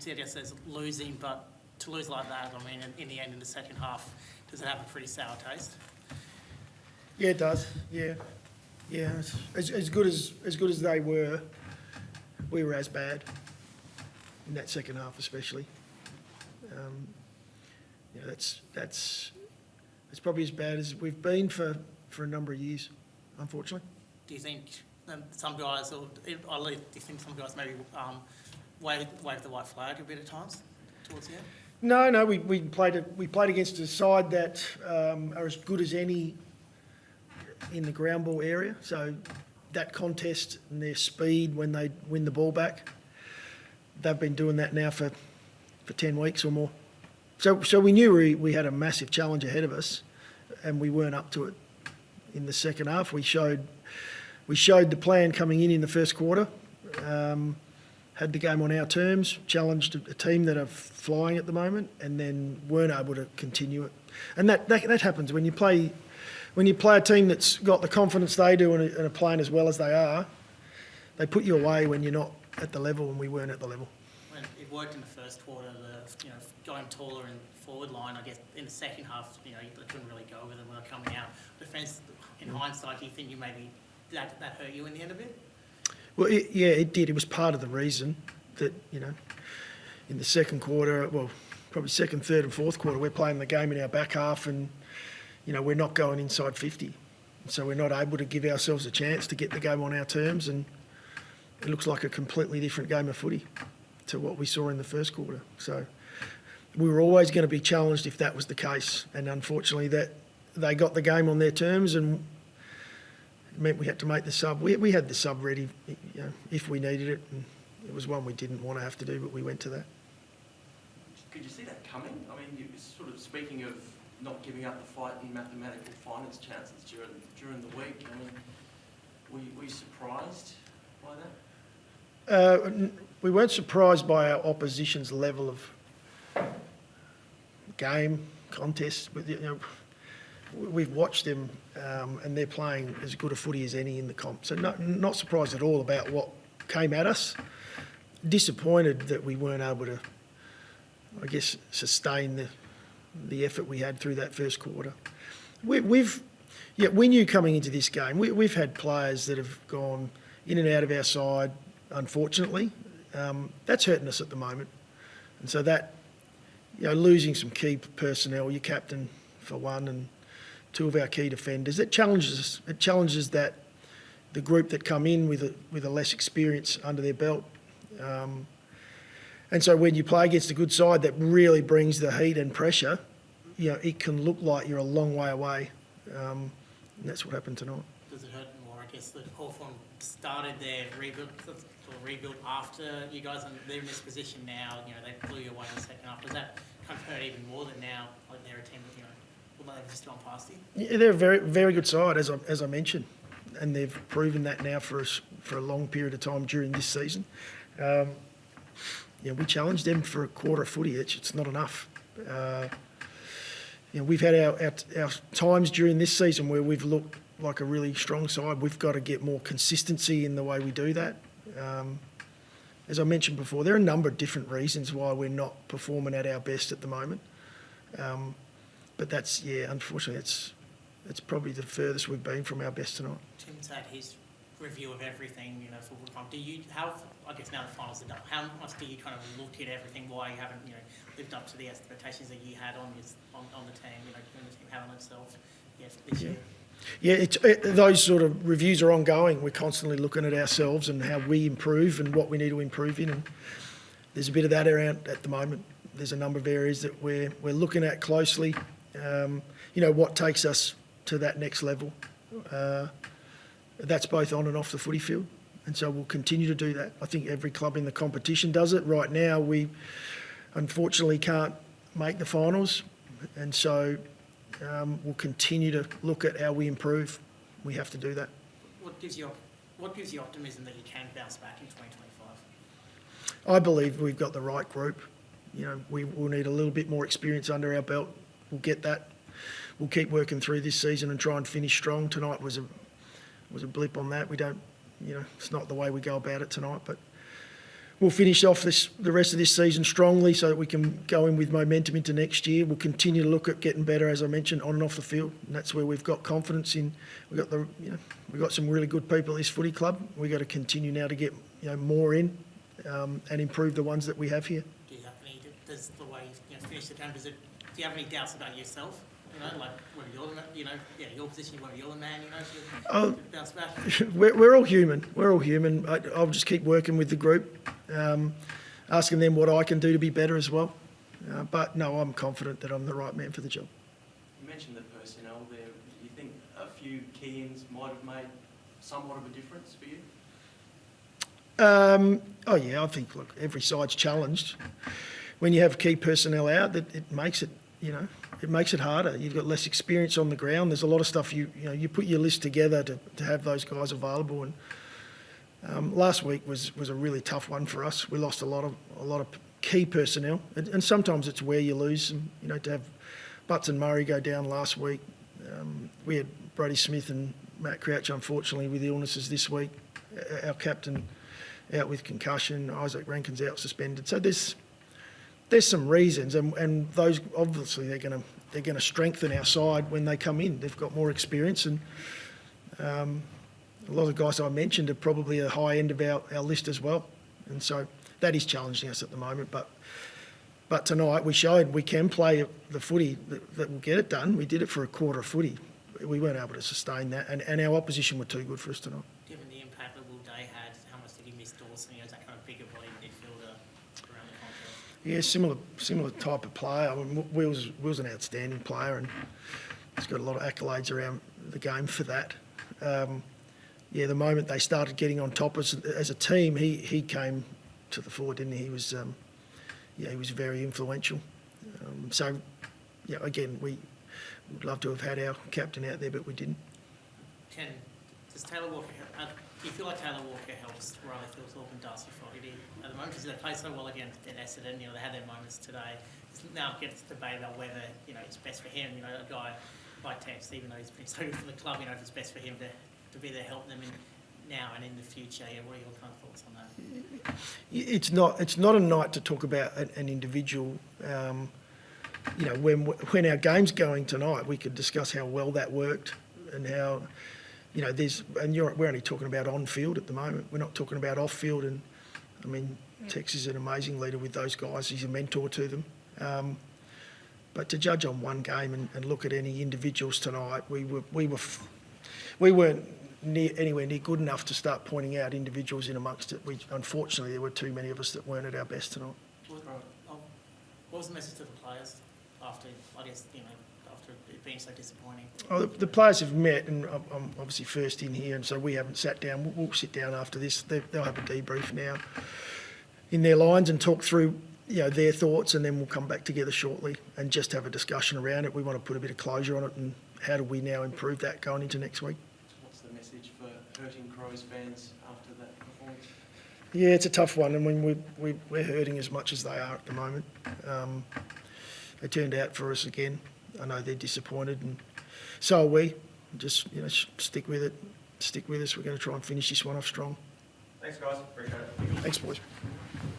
see it as losing, but to lose like that, I mean, in the end, in the second half, does it have a pretty sour taste? Yeah, it does. Yeah. As good as they were, we were as bad in that second half, especially. That's probably as bad as we've been for a number of years, unfortunately. Do you think some guys, or at least do you think some guys maybe wave the white flag a bit at times towards the end? No, we played against a side that are as good as any in the ground ball area. So that contest and their speed when they win the ball back, they've been doing that now for 10 weeks or more. So we knew we had a massive challenge ahead of us, and we weren't up to it. In the second half, we showed the plan coming in the first quarter. Had the game on our terms, challenged a team that are flying at the moment, and then weren't able to continue it. And that happens when you play a team that's got the confidence they do and are playing as well as they are. They put you away when you're not at the level, and we weren't at the level. When it worked in the first quarter, going taller and forward line, I guess in the second half, you couldn't really go with them when they're coming out. Defence, in hindsight, do you think you maybe that hurt you in the end a bit? Well, it did. It was part of the reason that, in the second quarter, well, probably second, third and fourth quarter, we're playing the game in our back half and, we're not going inside 50. So we're not able to give ourselves a chance to get the game on our terms, and it looks like a completely different game of footy to what we saw in the first quarter. So we were always going to be challenged if that was the case, and unfortunately that they got the game on their terms, and it meant we had to make the sub. We had the sub ready, if we needed it, and it was one we didn't want to have to do, but we went to that. Could you see that coming? I mean, you're sort of speaking of not giving up the fight in mathematical finals chances during the week. I mean, were you surprised by that? We weren't surprised by our opposition's level of game, contest. But, we've watched them and they're playing as good a footy as any in the comp. So not surprised at all about what came at us. Disappointed that we weren't able to, sustain the effort we had through that first quarter. We knew coming into this game, we've had players that have gone in and out of our side, unfortunately. That's hurting us at the moment. And so that, losing some key personnel, your captain for one, and two of our key defenders, it challenges us. It challenges that the group that come in with a less experience under their belt. And so when you play against a good side that really brings the heat and pressure, it can look like you're a long way away. And that's what happened tonight. Does it hurt more, that Hawthorn started their rebuild after you guys, and they're in this position now, they blew you away in the second half. Does that kind of hurt even more than now, like they're a team that, they've just gone past you? Yeah, they're a very, very good side, as I mentioned, and they've proven that now for a long period of time during this season. We challenged them for a quarter of footy. It's not enough. We've had our times during this season where we've looked like a really strong side. We've got to get more consistency in the way we do that. As I mentioned before, there are a number of different reasons why we're not performing at our best at the moment. But that's, unfortunately, it's probably the furthest we've been from our best tonight. Tim's had his review of everything, for Woodcomb. I guess now the finals are done, how much do you kind of look at everything, why you haven't, lived up to the expectations that you had on the team, when the team had on itself this year? Yeah, those sort of reviews are ongoing. We're constantly looking at ourselves and how we improve and what we need to improve in. And there's a bit of that around at the moment. There's a number of areas that we're looking at closely. What takes us to that next level. That's both on and off the footy field. And so we'll continue to do that. I think every club in the competition does it. Right now, we unfortunately can't make the finals. And so we'll continue to look at how we improve. We have to do that. What gives you optimism that you can bounce back in 2025? I believe we've got the right group. We will need a little bit more experience under our belt. We'll get that. We'll keep working through this season and try and finish strong. Tonight was a blip on that. We don't, it's not the way we go about it tonight, but we'll finish off the rest of this season strongly so that we can go in with momentum into next year. We'll continue to look at getting better, as I mentioned, on and off the field, and that's where we've got confidence in. We've got some really good people at this footy club. We've got to continue now to get more in and improve the ones that we have here. Do you have any, does the way you finish the game, do you have any doubts about yourself? Like whether you're, your position, whether you're the man, to bounce back? We're all human. We're all human. I'll just keep working with the group, asking them what I can do to be better as well. But no, I'm confident that I'm the right man for the job. You mentioned the personnel there. Do you think a few key-ins might have made somewhat of a difference for you? Oh yeah, I think look, every side's challenged. When you have key personnel out, it makes it, it makes it harder. You've got less experience on the ground. There's a lot of stuff you put your list together to have those guys available. And last week was a really tough one for us. We lost a lot of key personnel, and sometimes it's where you lose. And, to have Butts and Murray go down last week. We had Brody Smith and Matt Crouch, unfortunately, with illnesses this week. Our captain out with concussion. Isaac Rankin's out suspended. So there's some reasons, and those obviously they're going to strengthen our side when they come in. They've got more experience, and a lot of the guys I mentioned are probably a high end of our list as well. And so that is challenging us at the moment. But tonight we showed we can play the footy that will get it done. We did it for a quarter of footy. We weren't able to sustain that, and our opposition were too good for us tonight. Given the impact that Will Day had, how much did he miss Dawson? Is that kind of bigger body midfielder around the contract? Yeah, similar type of player. I mean, Will's an outstanding player, and he's got a lot of accolades around the game for that. The moment they started getting on top as a team, he came to the fore, didn't he? He was very influential. Again, we would love to have had our captain out there, but we didn't. Does Taylor Walker do you feel like Taylor Walker helps Riley Thorpe and Darcy Flaherty at the moment? Because they play so well against Essendon, they had their moments today. Now it gets debate about whether, it's best for him, a guy like Tex, even though he's been so good for the club, if it's best for him to be there helping them now and in the future. What are your kind of thoughts on that? It's not a night to talk about an individual. When our game's going tonight, we could discuss how well that worked and how, we're only talking about on field at the moment. We're not talking about off field. And I mean, Tex is an amazing leader with those guys. He's a mentor to them. But to judge on one game and look at any individuals tonight, we weren't anywhere near good enough to start pointing out individuals in amongst it. Unfortunately, there were too many of us that weren't at our best tonight. What was the message to the players after, after it being so disappointing? Oh, the players have met, and I'm obviously first in here, and so we haven't sat down. We'll sit down after this. They'll have a debrief now in their lines and talk through their thoughts, and then we'll come back together shortly and just have a discussion around it. We want to put a bit of closure on it, and how do we now improve that going into next week? What's the message for hurting Crows fans after that performance? Yeah, it's a tough one, and when we're hurting as much as they are at the moment. They turned out for us again. I know they're disappointed, and so are we. Just stick with it. Stick with us. We're going to try and finish this one off strong. Thanks, guys. Appreciate it. Thanks, boys.